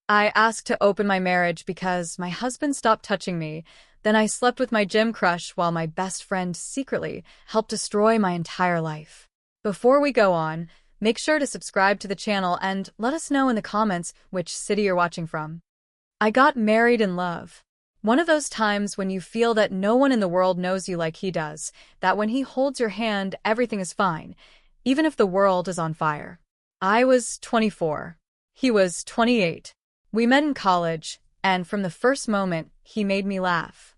I asked to open my marriage because my husband stopped touching me. Then I slept with my gym crush while my best friend secretly helped destroy my entire life. Before we go on, make sure to subscribe to the channel and let us know in the comments which city you're watching from. I got married in love. One of those times when you feel that no one in the world knows you like he does, that when he holds your hand, everything is fine, even if the world is on fire. I was 24. He was 28. We met in college, and from the first moment, he made me laugh.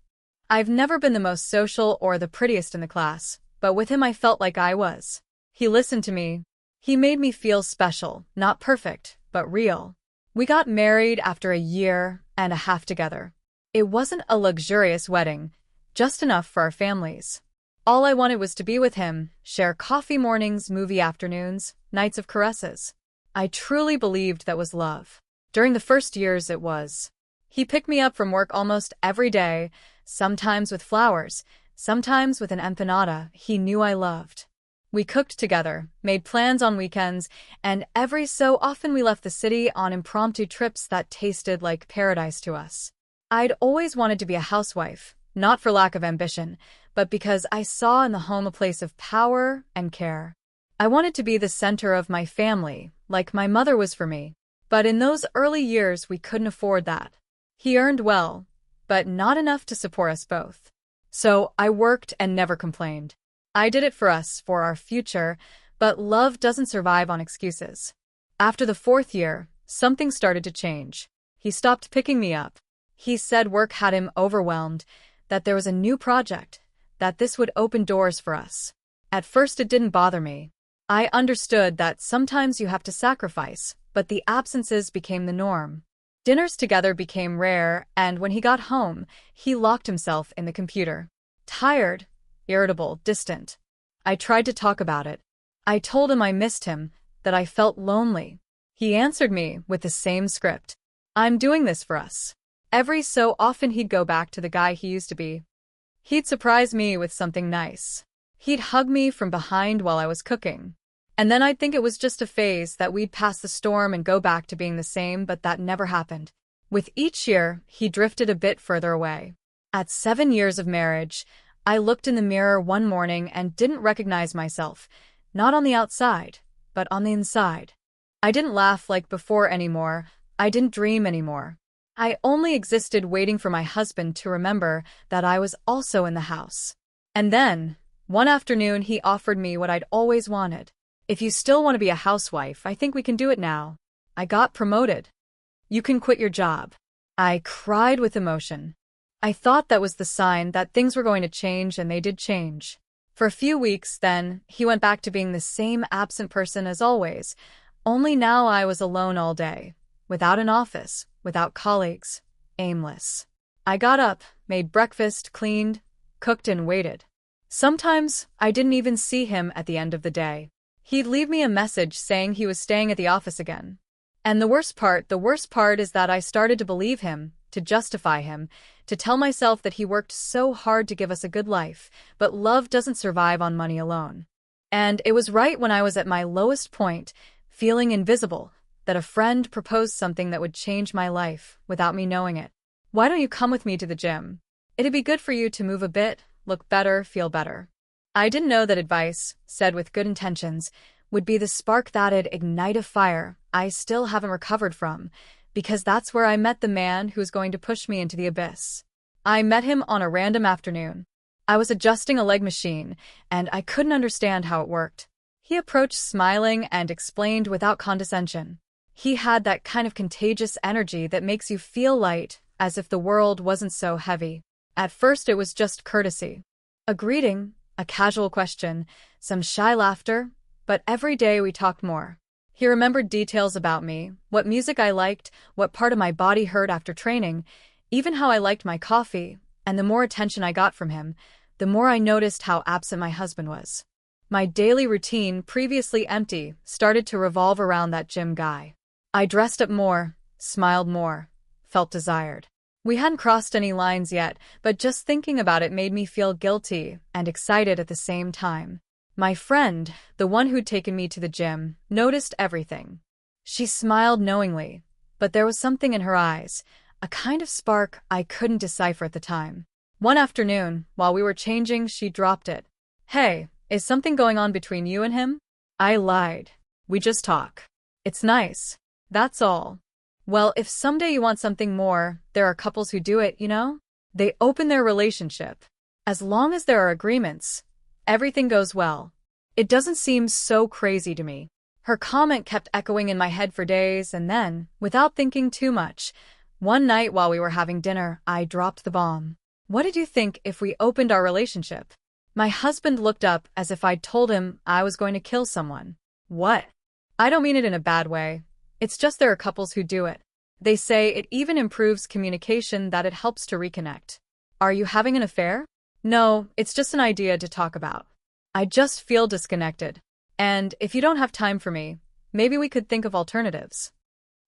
I've never been the most social or the prettiest in the class, but with him I felt like I was. He listened to me. He made me feel special, not perfect, but real. We got married after a year and a half together. It wasn't a luxurious wedding, just enough for our families. All I wanted was to be with him, share coffee mornings, movie afternoons, nights of caresses. I truly believed that was love. During the first years, it was. He picked me up from work almost every day, sometimes with flowers, sometimes with an empanada he knew I loved. We cooked together, made plans on weekends, and every so often we left the city on impromptu trips that tasted like paradise to us. I'd always wanted to be a housewife, not for lack of ambition, but because I saw in the home a place of power and care. I wanted to be the center of my family, like my mother was for me. But in those early years, we couldn't afford that. He earned well, but not enough to support us both. So I worked and never complained. I did it for us, for our future, but love doesn't survive on excuses. After the fourth year, something started to change. He stopped picking me up. He said work had him overwhelmed, that there was a new project, that this would open doors for us. At first it didn't bother me. I understood that sometimes you have to sacrifice, but the absences became the norm. Dinners together became rare, and when he got home, he locked himself in the computer. Tired, irritable, distant. I tried to talk about it. I told him I missed him, that I felt lonely. He answered me with the same script. I'm doing this for us. Every so often he'd go back to the guy he used to be. He'd surprise me with something nice. He'd hug me from behind while I was cooking. And then I'd think it was just a phase, that we'd pass the storm and go back to being the same, but that never happened. With each year, he drifted a bit further away. At 7 years of marriage, I looked in the mirror one morning and didn't recognize myself, not on the outside, but on the inside. I didn't laugh like before anymore. I didn't dream anymore. I only existed waiting for my husband to remember that I was also in the house. And then, one afternoon, he offered me what I'd always wanted. If you still want to be a housewife, I think we can do it now. I got promoted. You can quit your job. I cried with emotion. I thought that was the sign that things were going to change, and they did change. For a few weeks, then, he went back to being the same absent person as always, only now I was alone all day, without an office, without colleagues, aimless. I got up, made breakfast, cleaned, cooked, and waited. Sometimes, I didn't even see him at the end of the day. He'd leave me a message saying he was staying at the office again. And the worst part is that I started to believe him, to justify him, to tell myself that he worked so hard to give us a good life, but love doesn't survive on money alone. And it was right when I was at my lowest point, feeling invisible, that a friend proposed something that would change my life without me knowing it. Why don't you come with me to the gym? It'd be good for you to move a bit, look better, feel better. I didn't know that advice, said with good intentions, would be the spark that'd ignite a fire I still haven't recovered from, because that's where I met the man who's going to push me into the abyss. I met him on a random afternoon. I was adjusting a leg machine, and I couldn't understand how it worked. He approached smiling and explained without condescension. He had that kind of contagious energy that makes you feel light, as if the world wasn't so heavy. At first it was just courtesy. A greeting, a casual question, some shy laughter, but every day we talked more. He remembered details about me, what music I liked, what part of my body hurt after training, even how I liked my coffee, and the more attention I got from him, the more I noticed how absent my husband was. My daily routine, previously empty, started to revolve around that gym guy. I dressed up more, smiled more, felt desired. We hadn't crossed any lines yet, but just thinking about it made me feel guilty and excited at the same time. My friend, the one who'd taken me to the gym, noticed everything. She smiled knowingly, but there was something in her eyes, a kind of spark I couldn't decipher at the time. One afternoon, while we were changing, she dropped it. "Hey, is something going on between you and him?" I lied. "We just talk. It's nice. That's all." Well, if someday you want something more, there are couples who do it, you know? They open their relationship. As long as there are agreements, everything goes well. It doesn't seem so crazy to me. Her comment kept echoing in my head for days, and then, without thinking too much, one night while we were having dinner, I dropped the bomb. "What did you think if we opened our relationship?" My husband looked up as if I'd told him I was going to kill someone. "What?" "I don't mean it in a bad way. It's just there are couples who do it. They say it even improves communication, that it helps to reconnect." "Are you having an affair?" "No, it's just an idea to talk about. I just feel disconnected. And if you don't have time for me, maybe we could think of alternatives."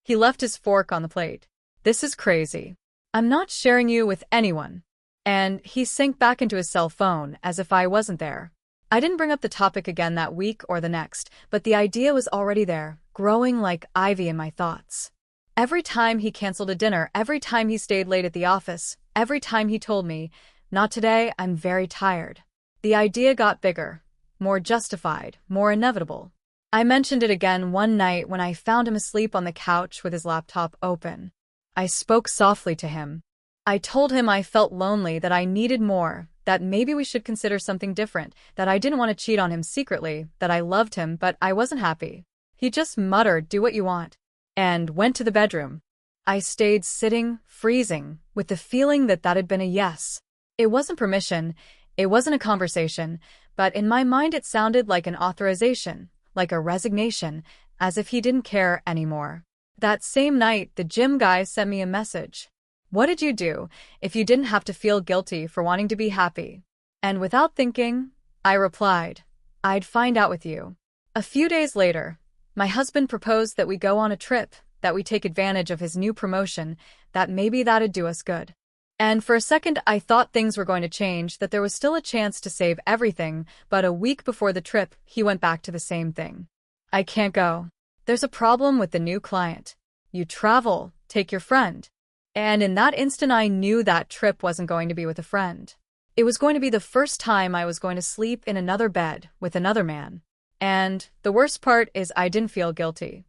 He left his fork on the plate. "This is crazy. I'm not sharing you with anyone." And he sank back into his cell phone as if I wasn't there. I didn't bring up the topic again that week or the next, but the idea was already there, growing like ivy in my thoughts. Every time he canceled a dinner, every time he stayed late at the office, every time he told me, "Not today, I'm very tired," the idea got bigger, more justified, more inevitable. I mentioned it again one night when I found him asleep on the couch with his laptop open. I spoke softly to him. I told him I felt lonely, that I needed more, that maybe we should consider something different, that I didn't want to cheat on him secretly, that I loved him but I wasn't happy. He just muttered, "Do what you want," and went to the bedroom. I stayed sitting, freezing, with the feeling that that had been a yes. It wasn't permission, it wasn't a conversation, but in my mind it sounded like an authorization, like a resignation, as if he didn't care anymore. That same night, the gym guy sent me a message. "What did you do if you didn't have to feel guilty for wanting to be happy?" And without thinking, I replied, "I'd find out with you." A few days later, my husband proposed that we go on a trip, that we take advantage of his new promotion, that maybe that'd do us good. And for a second I thought things were going to change, that there was still a chance to save everything, but a week before the trip, he went back to the same thing. "I can't go. There's a problem with the new client. You travel, take your friend." And in that instant I knew that trip wasn't going to be with a friend. It was going to be the first time I was going to sleep in another bed with another man. And the worst part is I didn't feel guilty.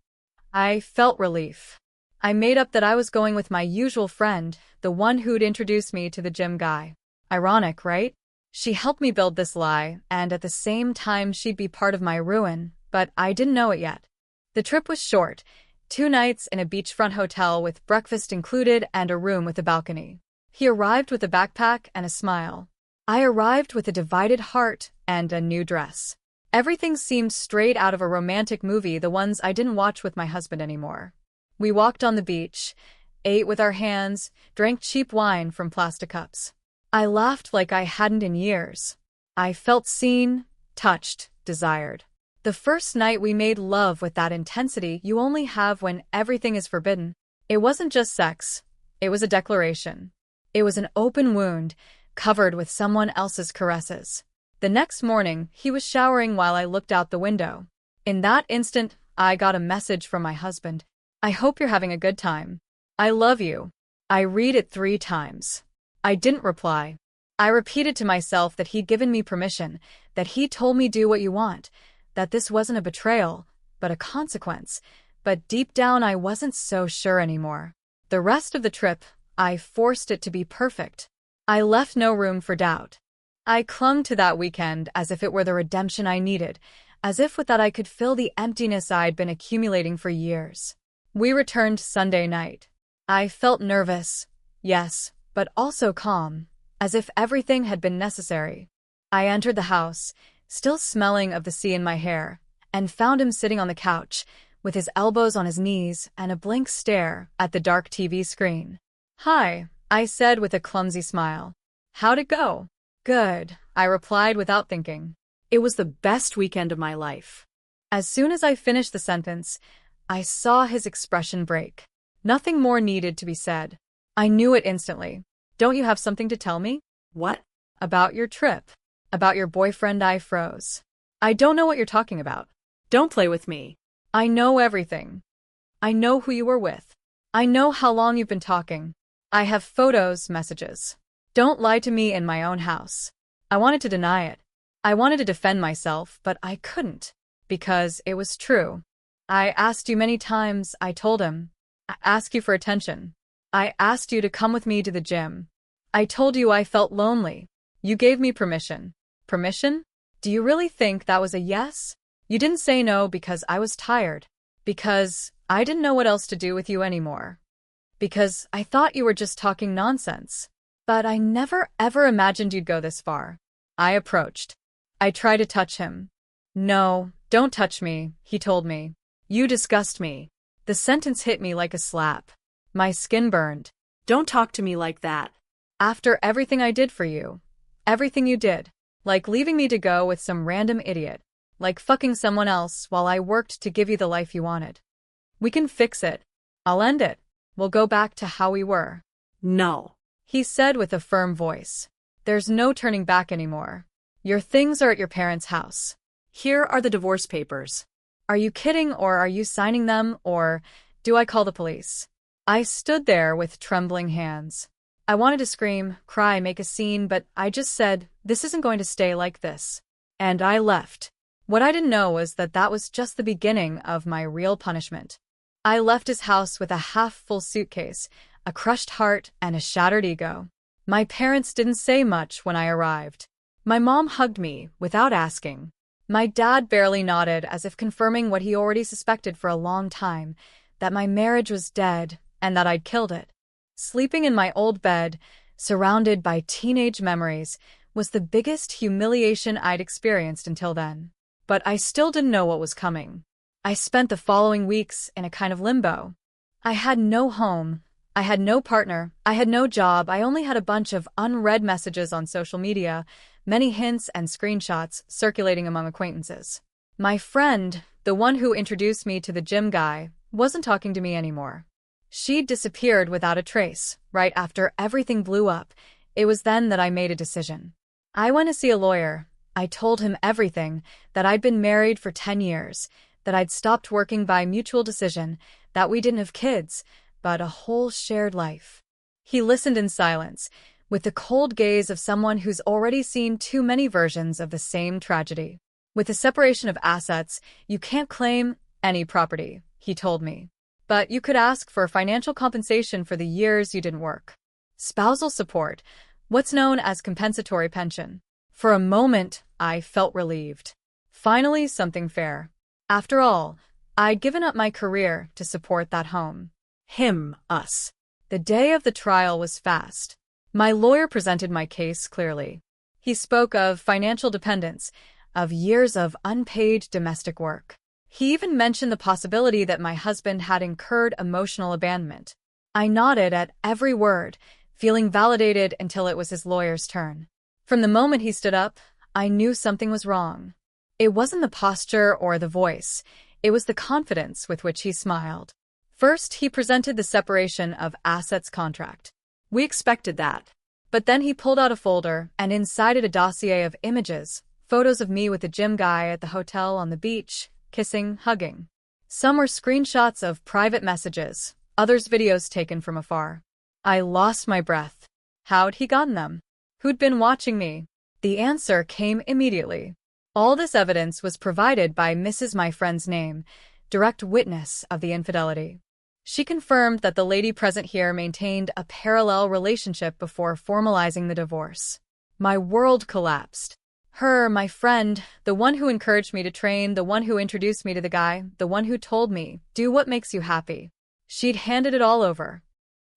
I felt relief. I made up that I was going with my usual friend, the one who'd introduced me to the gym guy. Ironic, right? She helped me build this lie, and at the same time she'd be part of my ruin, but I didn't know it yet. The trip was short. 2 nights in a beachfront hotel with breakfast included and a room with a balcony. He arrived with a backpack and a smile. I arrived with a divided heart and a new dress. Everything seemed straight out of a romantic movie, the ones I didn't watch with my husband anymore. We walked on the beach, ate with our hands, drank cheap wine from plastic cups. I laughed like I hadn't in years. I felt seen, touched, desired. The first night we made love with that intensity you only have when everything is forbidden. It wasn't just sex. It was a declaration. It was an open wound, covered with someone else's caresses. The next morning, he was showering while I looked out the window. In that instant, I got a message from my husband. "I hope you're having a good time. I love you." I read it 3 times. I didn't reply. I repeated to myself that he'd given me permission, that he told me do what you want, that this wasn't a betrayal, but a consequence. But deep down I wasn't so sure anymore. The rest of the trip, I forced it to be perfect. I left no room for doubt. I clung to that weekend as if it were the redemption I needed, as if with that I could fill the emptiness I'd been accumulating for years. We returned Sunday night. I felt nervous, yes, but also calm, as if everything had been necessary. I entered the house, still smelling of the sea in my hair, and found him sitting on the couch, with his elbows on his knees and a blank stare at the dark TV screen. "Hi," I said with a clumsy smile. "How'd it go?" "Good," I replied without thinking. "It was the best weekend of my life." As soon as I finished the sentence, I saw his expression break. Nothing more needed to be said. I knew it instantly. "Don't you have something to tell me?" "What?" "About your trip. About your boyfriend." I froze. "I don't know what you're talking about." "Don't play with me." "I know everything. I know who you were with." I know how long you've been talking. I have photos, messages. Don't lie to me in my own house. I wanted to deny it. I wanted to defend myself, but I couldn't. Because it was true. I asked you many times, I told him. I asked you for attention. I asked you to come with me to the gym. I told you I felt lonely. You gave me permission. Permission? Do you really think that was a yes? You didn't say no because I was tired. Because I didn't know what else to do with you anymore. Because I thought you were just talking nonsense. But I never ever imagined you'd go this far. I approached. I tried to touch him. No, don't touch me, he told me. You disgust me. The sentence hit me like a slap. My skin burned. Don't talk to me like that. After everything I did for you. Everything you did. Like leaving me to go with some random idiot. Like fucking someone else while I worked to give you the life you wanted. We can fix it. I'll end it. We'll go back to how we were. No, He said with a firm voice. There's no turning back anymore. Your things are at your parents' house. here are the divorce papers. Are you kidding, or are you signing them, or do I call the police? I stood there with trembling hands. I wanted to scream, cry, make a scene, but I just said, this isn't going to stay like this. And I left. What I didn't know was that that was just the beginning of my real punishment. I left his house with a half-full suitcase, a crushed heart, and a shattered ego. My parents didn't say much when I arrived. My mom hugged me without asking. My dad barely nodded, as if confirming what he already suspected for a long time, that my marriage was dead and that I'd killed it. Sleeping in my old bed, surrounded by teenage memories, was the biggest humiliation I'd experienced until then. But I still didn't know what was coming. I spent the following weeks in a kind of limbo. I had no home. I had no partner. I had no job. I only had a bunch of unread messages on social media, many hints and screenshots circulating among acquaintances. My friend, the one who introduced me to the gym guy, wasn't talking to me anymore. She'd disappeared without a trace, right after everything blew up. It was then that I made a decision. I went to see a lawyer. I told him everything, that I'd been married for 10 years, that I'd stopped working by mutual decision, that we didn't have kids, but a whole shared life. He listened in silence, with the cold gaze of someone who's already seen too many versions of the same tragedy. With the separation of assets, you can't claim any property, he told me. But you could ask for financial compensation for the years you didn't work. Spousal support, what's known as compensatory pension. For a moment, I felt relieved. Finally, something fair. After all, I'd given up my career to support that home. Him, us. The day of the trial was fast. My lawyer presented my case clearly. He spoke of financial dependence, of years of unpaid domestic work. He even mentioned the possibility that my husband had incurred emotional abandonment. I nodded at every word, feeling validated until it was his lawyer's turn. From the moment he stood up, I knew something was wrong. It wasn't the posture or the voice. It was the confidence with which he smiled. First, he presented the separation of assets contract. We expected that. But then he pulled out a folder, and inside it a dossier of images, photos of me with the gym guy at the hotel on the beach, kissing, hugging. Some were screenshots of private messages, others videos taken from afar. I lost my breath. How'd he gotten them? Who'd been watching me? The answer came immediately. All this evidence was provided by Mrs. My Friend's name, direct witness of the infidelity. She confirmed that the lady present here maintained a parallel relationship before formalizing the divorce. My world collapsed. Her, my friend, the one who encouraged me to train, the one who introduced me to the guy, the one who told me, do what makes you happy. She'd handed it all over.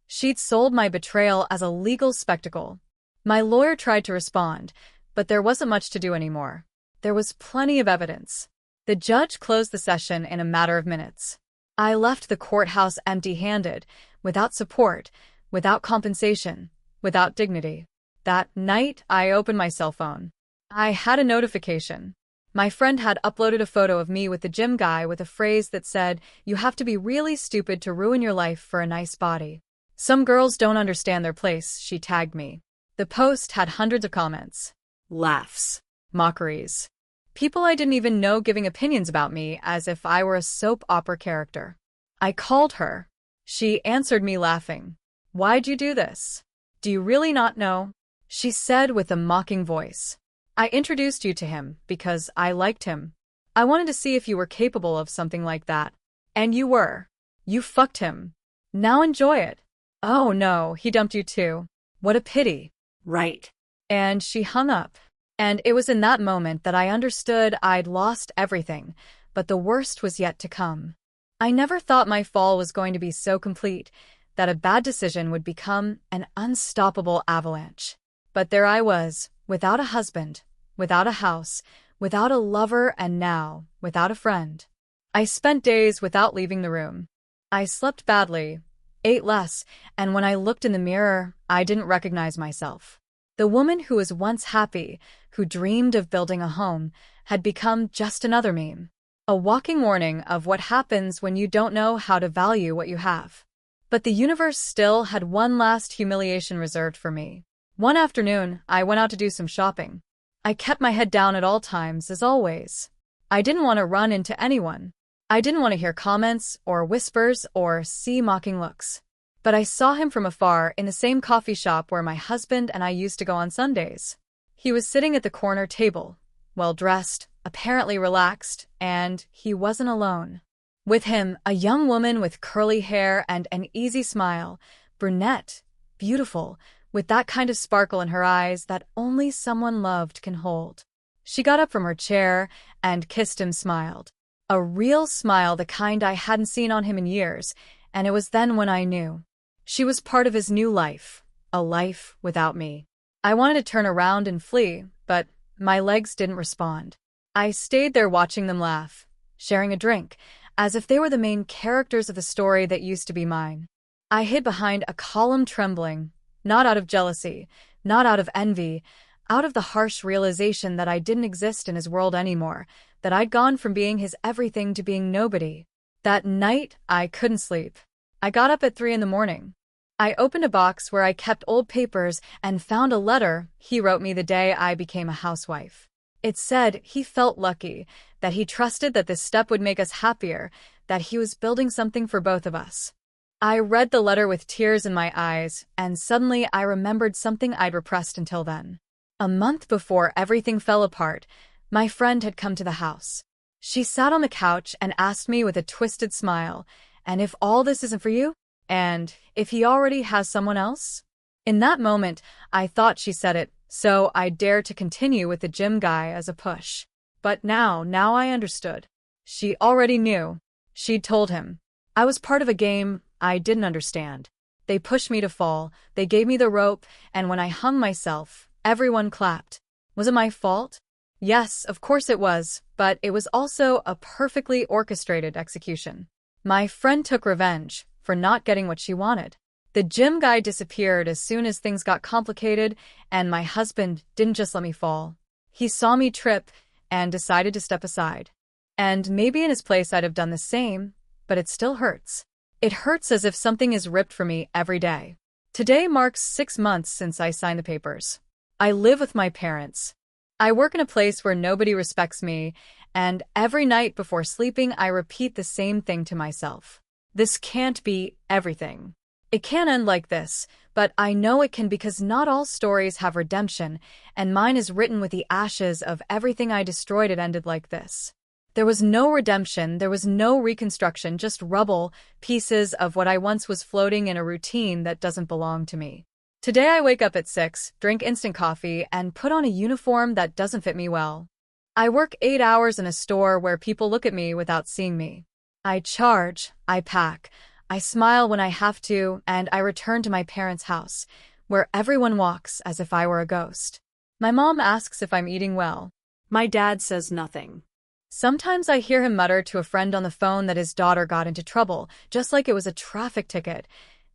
She'd sold my betrayal as a legal spectacle. My lawyer tried to respond, but there wasn't much to do anymore. There was plenty of evidence. The judge closed the session in a matter of minutes. I left the courthouse empty-handed, without support, without compensation, without dignity. That night, I opened my cell phone. I had a notification. My friend had uploaded a photo of me with the gym guy with a phrase that said, "You have to be really stupid to ruin your life for a nice body. Some girls don't understand their place," she tagged me. The post had hundreds of comments. Laughs. Mockeries. People I didn't even know giving opinions about me as if I were a soap opera character. I called her. She answered me laughing. Why'd you do this? Do you really not know? She said with a mocking voice. I introduced you to him because I liked him. I wanted to see if you were capable of something like that. And you were. You fucked him. Now enjoy it. Oh no, he dumped you too. What a pity. Right. And she hung up. And it was in that moment that I understood I'd lost everything, but the worst was yet to come. I never thought my fall was going to be so complete that a bad decision would become an unstoppable avalanche. But there I was, without a husband, without a house, without a lover, and now, without a friend. I spent days without leaving the room. I slept badly, ate less, and when I looked in the mirror, I didn't recognize myself. The woman who was once happy, who dreamed of building a home, had become just another meme. A walking warning of what happens when you don't know how to value what you have. But the universe still had one last humiliation reserved for me. One afternoon, I went out to do some shopping. I kept my head down at all times, as always. I didn't want to run into anyone. I didn't want to hear comments or whispers or see mocking looks. But I saw him from afar in the same coffee shop where my husband and I used to go on Sundays. He was sitting at the corner table, well-dressed, apparently relaxed, and he wasn't alone. With him, a young woman with curly hair and an easy smile, brunette, beautiful, with that kind of sparkle in her eyes that only someone loved can hold. She got up from her chair and kissed him, smiled. A real smile, the kind I hadn't seen on him in years, and it was then when I knew. She was part of his new life, a life without me. I wanted to turn around and flee, but my legs didn't respond. I stayed there watching them laugh, sharing a drink, as if they were the main characters of the story that used to be mine. I hid behind a column trembling, not out of jealousy, not out of envy, out of the harsh realization that I didn't exist in his world anymore, that I'd gone from being his everything to being nobody. That night, I couldn't sleep. I got up at 3 a.m. I opened a box where I kept old papers and found a letter he wrote me the day I became a housewife. It said he felt lucky, that he trusted that this step would make us happier, that he was building something for both of us. I read the letter with tears in my eyes, and suddenly I remembered something I'd repressed until then. A month before everything fell apart, my friend had come to the house. She sat on the couch and asked me with a twisted smile, "And if all this isn't for you? And if he already has someone else?" In that moment, I thought she said it, so I dared to continue with the gym guy as a push. But now I understood. She already knew. She'd told him. I was part of a game I didn't understand. They pushed me to fall, they gave me the rope, and when I hung myself, everyone clapped. Was it my fault? Yes, of course it was, but it was also a perfectly orchestrated execution. My friend took revenge for not getting what she wanted. The gym guy disappeared as soon as things got complicated, and my husband didn't just let me fall. He saw me trip and decided to step aside. And maybe in his place I'd have done the same, but it still hurts. It hurts as if something is ripped from me every day. Today marks 6 months since I signed the papers. I live with my parents. I work in a place where nobody respects me, and every night before sleeping I repeat the same thing to myself. This can't be everything. It can't end like this, but I know it can because not all stories have redemption, and mine is written with the ashes of everything I destroyed. It ended like this. There was no redemption, there was no reconstruction, just rubble, pieces of what I once was floating in a routine that doesn't belong to me. Today I wake up at 6, drink instant coffee, and put on a uniform that doesn't fit me well. I work 8 hours in a store where people look at me without seeing me. I charge, I pack, I smile when I have to, and I return to my parents' house, where everyone walks as if I were a ghost. My mom asks if I'm eating well. My dad says nothing. Sometimes I hear him mutter to a friend on the phone that his daughter got into trouble, just like it was a traffic ticket,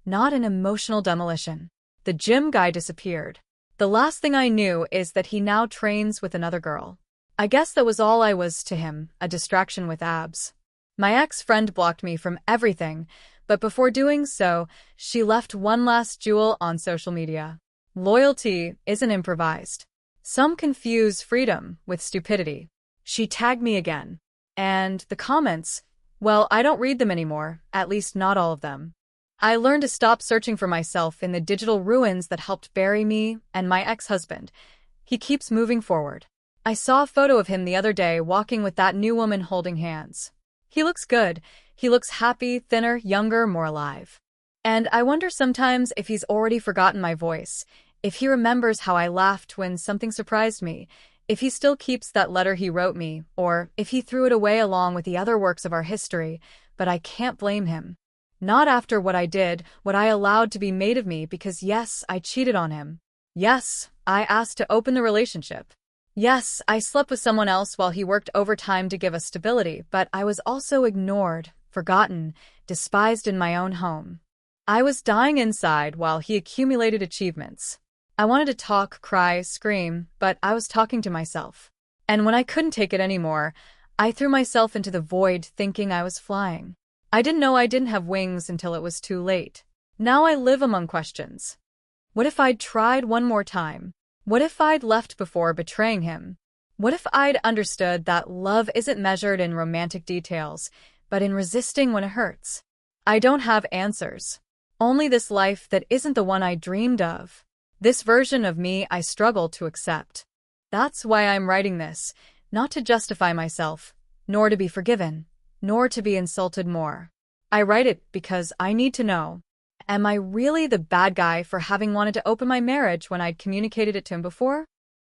not an emotional demolition. The gym guy disappeared. The last thing I knew is that he now trains with another girl. I guess that was all I was to him, a distraction with abs. My ex-friend blocked me from everything, but before doing so, she left one last jewel on social media. Loyalty isn't improvised. Some confuse freedom with stupidity. She tagged me again. And the comments, well, I don't read them anymore, at least not all of them. I learned to stop searching for myself in the digital ruins that helped bury me and my ex-husband. He keeps moving forward. I saw a photo of him the other day walking with that new woman holding hands. He looks good. He looks happy, thinner, younger, more alive. And I wonder sometimes if he's already forgotten my voice, if he remembers how I laughed when something surprised me, if he still keeps that letter he wrote me, or if he threw it away along with the other works of our history, but I can't blame him. Not after what I did, what I allowed to be made of me, because yes, I cheated on him. Yes, I asked to open the relationship. Yes, I slept with someone else while he worked overtime to give us stability, but I was also ignored, forgotten, despised in my own home. I was dying inside while he accumulated achievements. I wanted to talk, cry, scream, but I was talking to myself. And when I couldn't take it anymore, I threw myself into the void thinking I was flying. I didn't know I didn't have wings until it was too late. Now I live among questions. What if I'd tried one more time? What if I'd left before betraying him? What if I'd understood that love isn't measured in romantic details, but in resisting when it hurts? I don't have answers. Only this life that isn't the one I dreamed of. This version of me I struggle to accept. That's why I'm writing this, not to justify myself, nor to be forgiven, nor to be insulted more. I write it because I need to know. Am I really the bad guy for having wanted to open my marriage when I'd communicated it to him before?